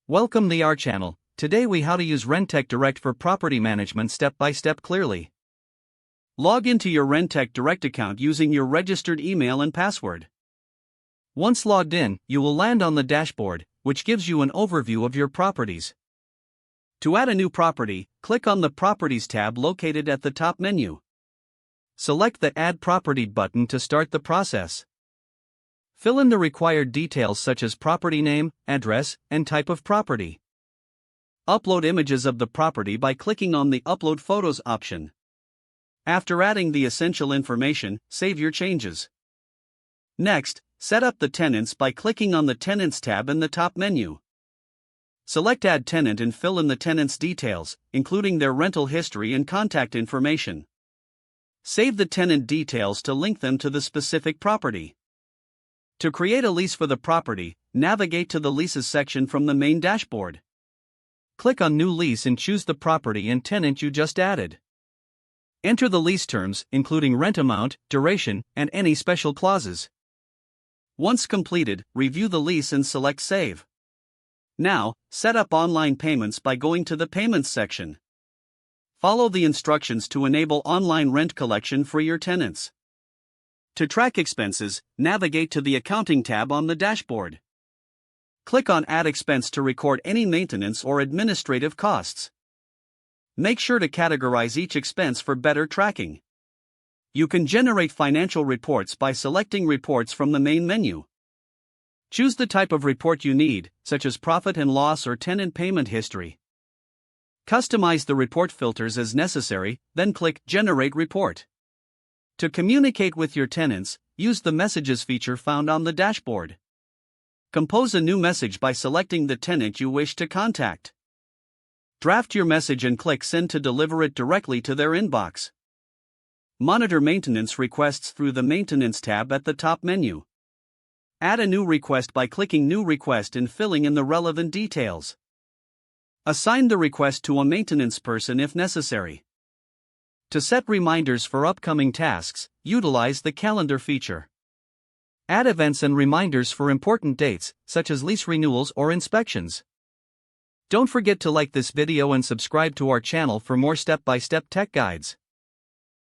Welcome to our channel. Today we how to use Rentec Direct for property management step by step clearly. Log into your Rentec Direct account using your registered email and password. Once logged in, you will land on the dashboard, which gives you an overview of your properties. To add a new property, click on the Properties tab located at the top menu. Select the Add Property button to start the process. Fill in the required details such as property name, address, and type of property. Upload images of the property by clicking on the Upload Photos option. After adding the essential information, save your changes. Next, set up the tenants by clicking on the Tenants tab in the top menu. Select Add Tenant and fill in the tenant's details, including their rental history and contact information. Save the tenant details to link them to the specific property. To create a lease for the property, navigate to the Leases section from the main dashboard. Click on New Lease and choose the property and tenant you just added. Enter the lease terms, including rent amount, duration, and any special clauses. Once completed, review the lease and select Save. Now, set up online payments by going to the Payments section. Follow the instructions to enable online rent collection for your tenants. To track expenses, navigate to the Accounting tab on the dashboard. Click on Add Expense to record any maintenance or administrative costs. Make sure to categorize each expense for better tracking. You can generate financial reports by selecting Reports from the main menu. Choose the type of report you need, such as profit and loss or tenant payment history. Customize the report filters as necessary, then click Generate Report. To communicate with your tenants, use the Messages feature found on the dashboard. Compose a new message by selecting the tenant you wish to contact. Draft your message and click Send to deliver it directly to their inbox. Monitor maintenance requests through the Maintenance tab at the top menu. Add a new request by clicking New Request and filling in the relevant details. Assign the request to a maintenance person if necessary. To set reminders for upcoming tasks, utilize the Calendar feature. Add events and reminders for important dates, such as lease renewals or inspections. Don't forget to like this video and subscribe to our channel for more step-by-step tech guides.